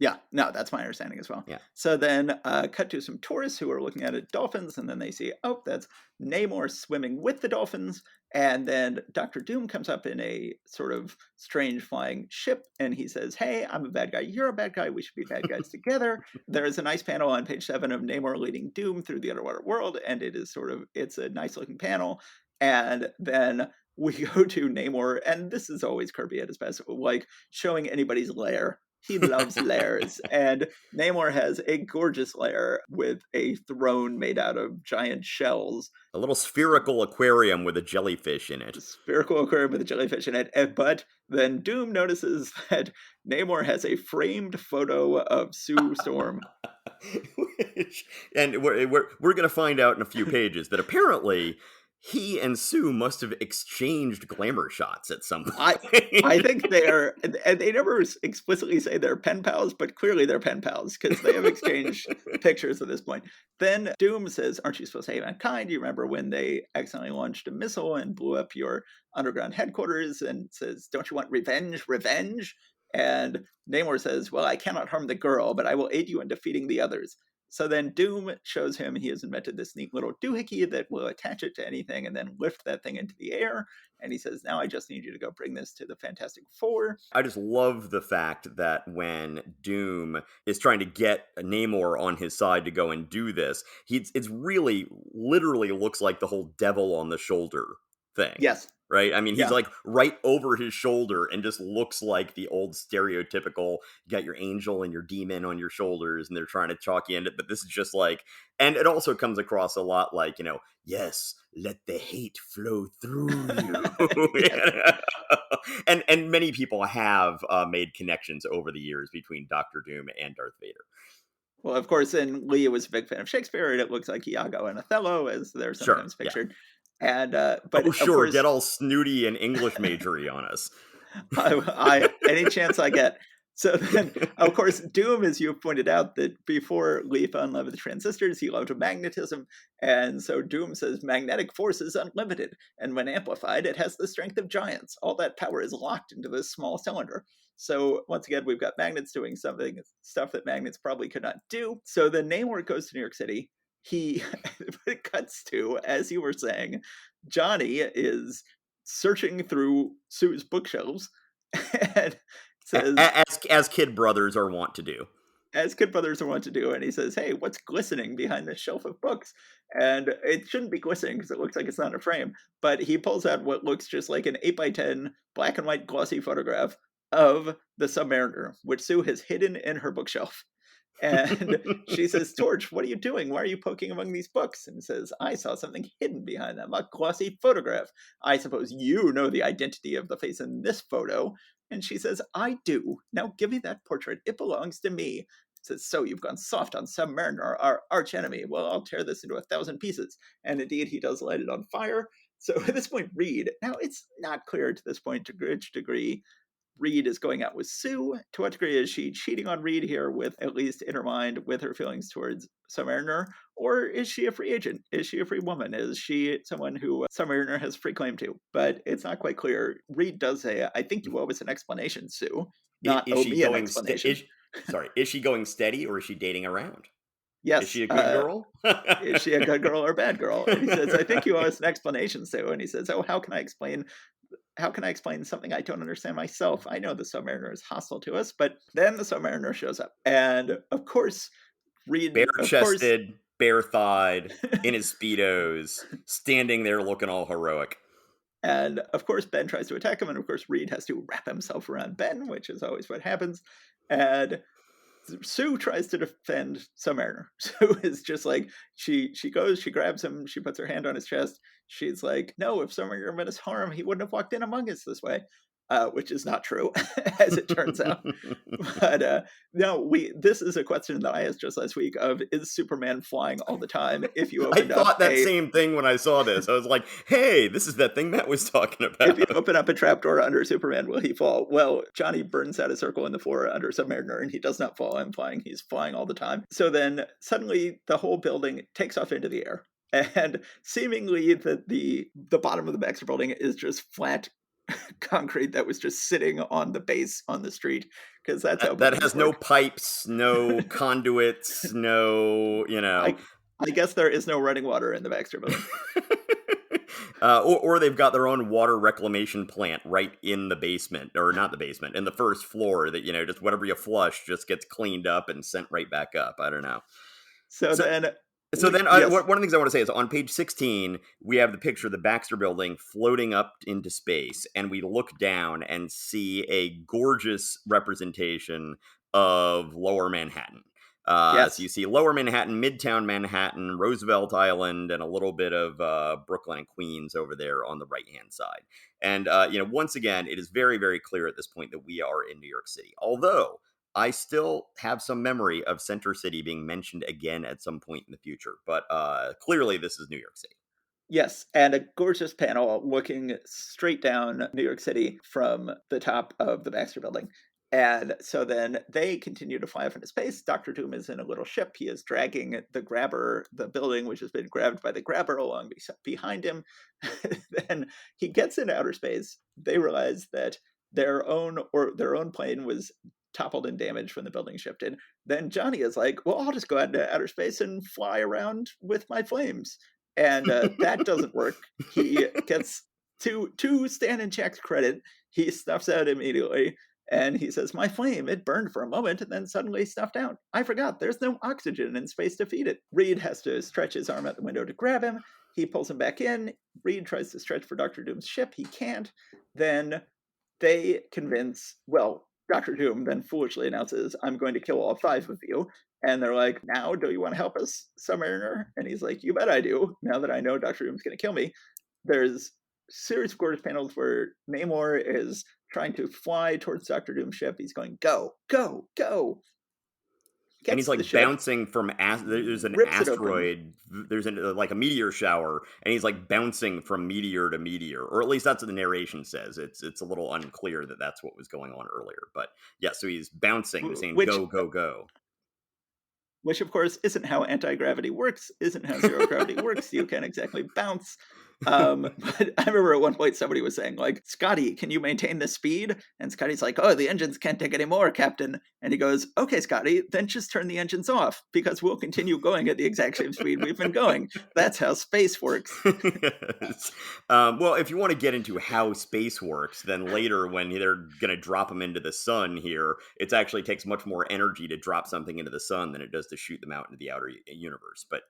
Yeah, no, that's my understanding as well. Yeah. So then cut to some tourists who are looking at dolphins, and then they see, oh, that's Namor swimming with the dolphins. And then Dr. Doom comes up in a sort of strange flying ship, and he says, hey, I'm a bad guy, you're a bad guy, we should be bad guys together. There is a nice panel on page 7 of Namor leading Doom through the underwater world, and it's a nice looking panel. And then we go to Namor, and this is always Kirby at his best, like showing anybody's lair. He loves lairs. And Namor has a gorgeous lair with a throne made out of giant shells. A little spherical aquarium with a jellyfish in it. A spherical aquarium with a jellyfish in it. But then Doom notices that Namor has a framed photo of Sue Storm. Which, and we're going to find out in a few pages that apparently he and Sue must have exchanged glamour shots at some I point. I think they are, and they never explicitly say they're pen pals, but clearly they're pen pals because they have exchanged pictures at this point. Then Doom says, "Aren't you supposed to hate mankind? You remember when they accidentally launched a missile and blew up your underground headquarters?" And says, "Don't you want revenge? Revenge?" And Namor says, "Well, I cannot harm the girl, but I will aid you in defeating the others." So then Doom shows him he has invented this neat little doohickey that will attach it to anything and then lift that thing into the air. And he says, "Now I just need you to go bring this to the Fantastic Four." I just love the fact that when Doom is trying to get Namor on his side to go and do this, it's really literally looks like the whole devil on the shoulder thing. Yes. Right? I mean, he's Yeah. like right over his shoulder and just looks like the old stereotypical, you got your angel and your demon on your shoulders and they're trying to chalk you into it. But this is just like, and it also comes across a lot like, yes, let the hate flow through you. Yes. And many people have made connections over the years between Doctor Doom and Darth Vader. Well, of course, and Leah was a big fan of Shakespeare, and it looks like Iago and Othello, as they're Sure, sometimes yeah. pictured. And Oh, but of sure, course, get all snooty and English majory on us. I any chance I get. So then, of course, Doom, as you pointed out, that before Lee fell in love with transistors, he loved magnetism, and so Doom says magnetic force is unlimited, and when amplified, it has the strength of giants. All that power is locked into this small cylinder. So once again, we've got magnets doing stuff that magnets probably could not do. So then Namor goes to New York City. He it cuts to, as you were saying, Johnny is searching through Sue's bookshelves and says, As kid brothers are wont to do. as kid brothers are wont to do, and he says, "Hey, what's glistening behind this shelf of books?" And it shouldn't be glistening because it looks like it's not a frame, but he pulls out what looks just like an 8x10 black and white glossy photograph of the Submariner, which Sue has hidden in her bookshelf. And she says, "Torch, what are you doing? Why are you poking among these books?" And says, "I saw something hidden behind them, a glossy photograph. I suppose you know the identity of the face in this photo." And she says, "I do. Now give me that portrait. It belongs to me." Says, "So you've gone soft on Submariner, our arch enemy. Well, I'll tear this into 1,000 pieces." And indeed, he does light it on fire. So at this point, Reed, now it's not clear to this point to which degree Reed is going out with Sue. To what degree is she cheating on Reed here, with at least in her mind, with her feelings towards Submariner? Or is she a free agent? Is she a free woman? Is she someone who Submariner has free claim to? But it's not quite clear. Reed does say, "I think you owe us an explanation, Sue, not Is owe she me an going explanation." is she going steady or is she dating around? Is Yes. she a good girl? Is she a good girl or a bad girl? And he says, "I think you owe us an explanation, Sue." And he says, "Oh, how can I explain something I don't understand myself? I know the Submariner is hostile to us." But then the Submariner shows up. And of course, Reed, of course, Bare-chested, bare-thighed, in his Speedos, standing there looking all heroic. and of course, Ben tries to attack him. And of course, Reed has to wrap himself around Ben, which is always what happens. And Sue tries to defend Submariner. Sue is just like, she goes, she grabs him, she puts her hand on his chest. She's like, "No, if Submariner meant us harm, he wouldn't have walked in among us this way," which is not true, as it turns out. But no, this is a question that I asked just last week: of is Superman flying all the time? If you I opened up thought that same thing when I saw this. I was like, hey, this is that thing Matt was talking if you about. open up a trapdoor under Superman, will he fall? Well, Johnny burns out a circle in the floor under Submariner, and he does not fall. I'm flying. He's flying all the time. So then suddenly the whole building takes off into the air. And seemingly the bottom of the Baxter building is just flat concrete that was just sitting on the base on the street, because that's how That buildings has no work. pipes, no conduits, no, I I guess there is no running water in the Baxter building. or they've got their own water reclamation plant right in the basement, or not the basement, in the first floor that, just whatever you flush just gets cleaned up and sent right back up. I don't know. So So, then, so then yes, one of the things I want to say is on page 16, we have the picture of the Baxter building floating up into space, and we look down and see a gorgeous representation of lower Manhattan. So yes. you see lower Manhattan, midtown Manhattan, Roosevelt Island, and a little bit of Brooklyn and Queens over there on the right hand side. And, once again, it is very, very clear at this point that we are in New York City. Although I still have some memory of Center City being mentioned again at some point in the future, but clearly this is New York City. Yes, and a gorgeous panel looking straight down New York City from the top of the Baxter Building. And so then they continue to fly off into space. Dr. Doom is in a little ship. He is dragging the grabber, the building, which has been grabbed by the grabber, along behind him. Then he gets into outer space. They realize that their own plane was toppled and damaged when the building shifted. Then Johnny is like, "Well, I'll just go out into outer space and fly around with my flames." And that doesn't work. He gets to Stan and Jack's credit. He snuffs out immediately, and he says, "My flame, it burned for a moment, and then suddenly snuffed out. I forgot. There's no oxygen in space to feed it." Reed has to stretch his arm out the window to grab him. He pulls him back in. Reed tries to stretch for Doctor Doom's ship. He can't. Then they convince, well, Doctor Doom then foolishly announces, "I'm going to kill all five of you." And they're like, "Now, do you want to help us, Submariner?" And he's like, "You bet I do, now that I know Doctor Doom's going to kill me." There's series of gorgeous panels where Namor is trying to fly towards Doctor Doom's ship. He's going, "Go, go, go." And he's Gets to the like ship, bouncing from there's an rips it open. asteroid, there's like a meteor shower, and he's like bouncing from meteor to meteor, or at least that's what the narration says. It's a little unclear that that's what was going on earlier, but yeah, so he's bouncing, saying which go go go. which of course isn't how anti-gravity works, isn't how zero gravity works. You can't exactly bounce. But I remember at one point somebody was saying, like, "Scotty, can you maintain the speed?" And Scotty's like, "Oh, the engines can't take any more, Captain." And he goes, "Okay, Scotty, then just turn the engines off, because we'll continue going at the exact same speed we've been going. That's how space works." Yes. Well, if you want to get into how space works, then later when they're going to drop them into the sun here, it actually takes much more energy to drop something into the sun than it does to shoot them out into the outer universe. But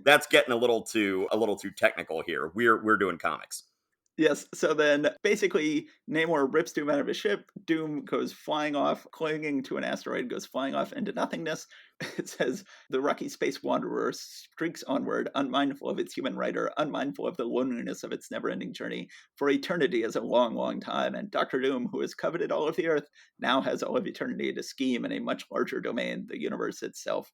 that's getting a little too technical here. We're doing comics. Yes, so then basically Namor rips Doom out of his ship. Doom goes flying off, clinging to an asteroid, goes flying off into nothingness. It says, "The rocky space wanderer streaks onward, unmindful of its human rider, unmindful of the loneliness of its never-ending journey. For eternity is a long, long time, and Doctor Doom, who has coveted all of the earth, now has all of eternity to scheme in a much larger domain, the universe itself."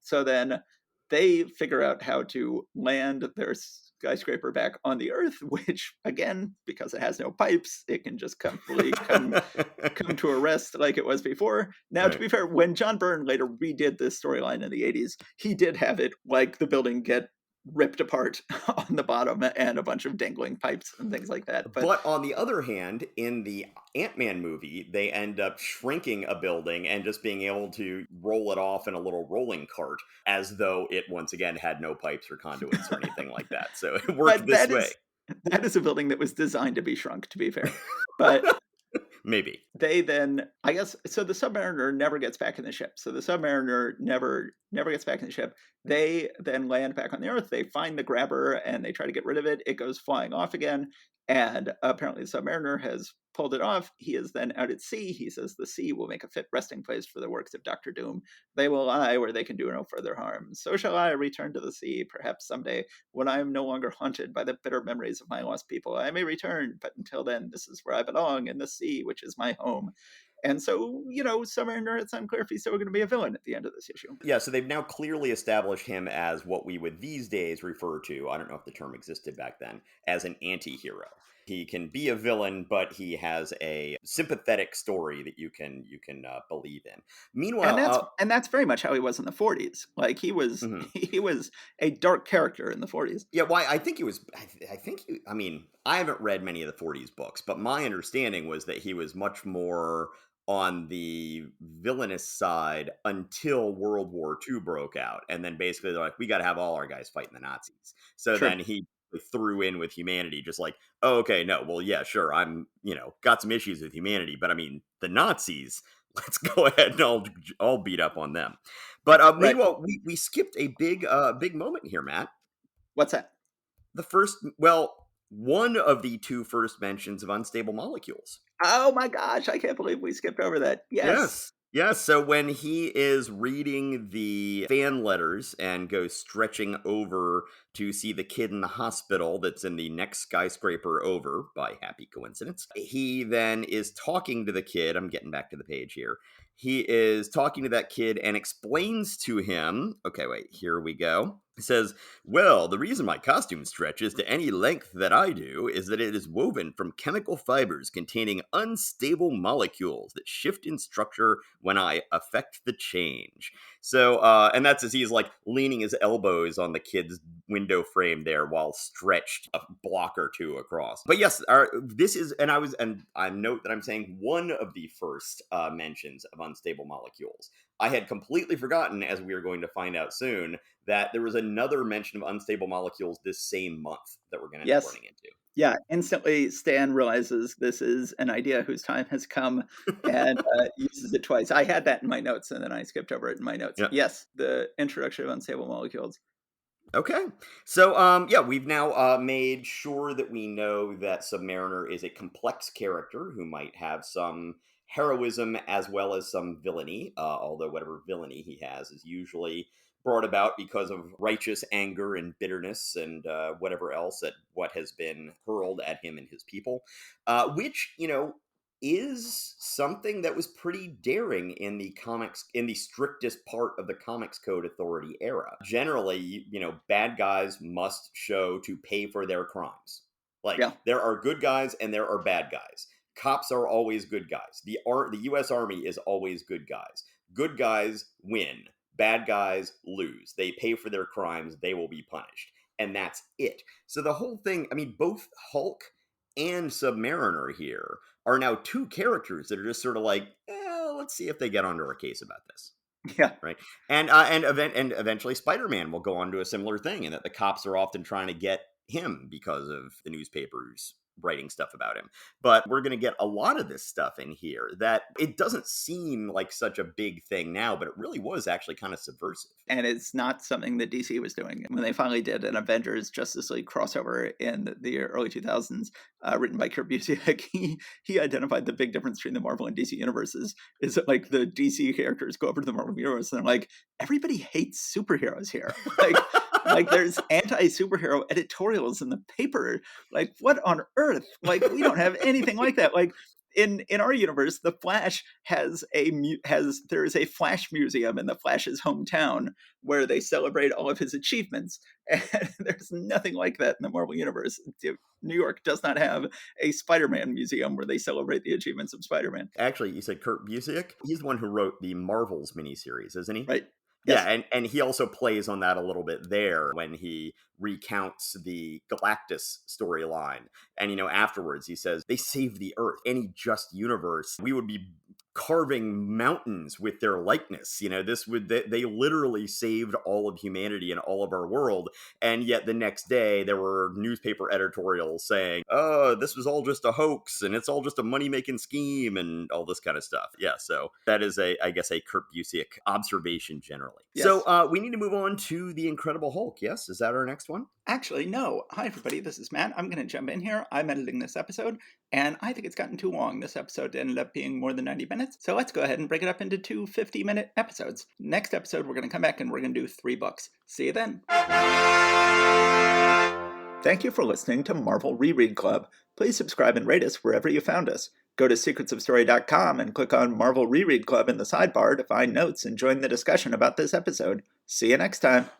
So then they figure out how to land their skyscraper back on the Earth, which, again, because it has no pipes, it can just comfortably come to a rest like it was before. Now, to Right. be fair, when John Byrne later redid this storyline in the 80s, he did have it like the building get ripped apart on the bottom and a bunch of dangling pipes and things like that. But But on the other hand, in the Ant-Man movie, they end up shrinking a building and just being able to roll it off in a little rolling cart as though it once again had no pipes or conduits or anything like that. So it worked but this way. that is a building that was designed to be shrunk, to be fair. But Maybe. they then, I guess, so the Submariner never gets back in the ship. So the Submariner never gets back in the ship. They then land back on the Earth. They find the grabber and they try to get rid of it. It goes flying off again, and apparently the Submariner has pulled it off. He is then out at sea. He says the sea will make a fit resting place for the works of Doctor Doom. They will lie where they can do no further harm. So shall I return to the sea, perhaps someday, when I am no longer haunted by the bitter memories of my lost people. I may return, but until then, this is where I belong, in the sea, which is my home. And so, Submariner, it's unclear if he's still going to be a villain at the end of this issue. Yeah, so they've now clearly established him as what we would these days refer to, I don't know if the term existed back then, as an anti-hero. He can be a villain, but he has a sympathetic story that you can believe in. And Meanwhile, that's very much how he was in the 40s. Like he was mhm. he was a dark character in the 40s. Yeah, why I think he was. I think he. I mean, I haven't read many of the '40s books, but my understanding was that he was much more on the villainous side until World War II broke out, and then basically they're like, we got to have all our guys fighting the Nazis. So True. then he threw in with humanity, just like, oh, okay, no, well, yeah, sure, I'm got some issues with humanity, but I mean the Nazis. Let's go ahead and I'll beat up on them. But Right. meanwhile, we skipped a big moment here, Matt. What's that? One of the two first mentions of unstable molecules. Oh my gosh, I can't believe we skipped over that. Yes. Yes. Yes. So when he is reading the fan letters and goes stretching over to see the kid in the hospital that's in the next skyscraper over by happy coincidence, he then is talking to the kid. I'm getting back to the page here. he is talking to that kid and explains to him, okay, wait, here we go. He says, well, the reason my costume stretches to any length that I do is that it is woven from chemical fibers containing unstable molecules that shift in structure when I affect the change. So, and that's as he's like leaning his elbows on the kid's window frame there while stretched a block or two across. But yes, this is, and I note that I'm saying one of the first mentions of unstable molecules. I had completely forgotten, as we are going to find out soon, that there was another mention of unstable molecules this same month that we're going to end up Yes. running into. Yeah, instantly Stan realizes this is an idea whose time has come and uses it twice. I had that in my notes and then I skipped over it in my notes. Yeah. Yes, the introduction of unstable molecules. Okay. So, yeah, we've now made sure that we know that Submariner is a complex character who might have some heroism as well as some villainy, although whatever villainy he has is usually brought about because of righteous anger and bitterness and whatever else at what has been hurled at him and his people, which, is something that was pretty daring in the comics, in the strictest part of the Comics Code Authority era. Generally, bad guys must show to pay for their crimes. Like, Yeah. there are good guys and there are bad guys. Cops are always good guys. The US Army is always good guys. Good guys win. Bad guys lose. They pay for their crimes. They will be punished. And that's it. So the whole thing, I mean, both Hulk and Submariner here are now two characters that are just sort of like, let's see if they get onto our case about this. Yeah. Right. And eventually Spider-Man will go on to a similar thing, in that the cops are often trying to get him because of the newspapers writing stuff about him. But we're going to get a lot of this stuff in here that it doesn't seem like such a big thing now, but it really was actually kind of subversive. And it's not something that DC was doing. When they finally did an Avengers Justice League crossover in the early 2000s, written by Kurt Busiek, he identified the big difference between the Marvel and DC universes is that, like, the DC characters go over to the Marvel universe and they're like, everybody hates superheroes here. Like there's anti-superhero editorials in the paper. Like, what on earth? Like, we don't have anything like that. Like, in our universe, the Flash there is a Flash museum in the Flash's hometown where they celebrate all of his achievements, and there's nothing like that in the Marvel universe. New York does not have a Spider-Man museum where they celebrate the achievements of Spider-Man. Actually, you said Kurt Busiek? He's the one who wrote the Marvels miniseries, isn't he? Right. Yeah, Yes. and he also plays on that a little bit there when he recounts the Galactus storyline. And, afterwards he says, they saved the Earth. Any just universe, we would be carving mountains with their likeness. They literally saved all of humanity and all of our world. And yet the next day there were newspaper editorials saying, oh, this was all just a hoax and it's all just a money-making scheme and all this kind of stuff. Yeah, so that is I guess a Kurt Busiek observation generally. Yes. So we need to move on to the Incredible Hulk. Yes, is that our next one? Actually, no. Hi, everybody. This is Matt. I'm going to jump in here. I'm editing this episode, and I think it's gotten too long. This episode ended up being more than 90 minutes, so let's go ahead and break it up into two 50-minute episodes. Next episode, we're going to come back and we're going to do 3 books. See you then. Thank you for listening to Marvel Reread Club. Please subscribe and rate us wherever you found us. Go to secretsofstory.com and click on Marvel Reread Club in the sidebar to find notes and join the discussion about this episode. See you next time.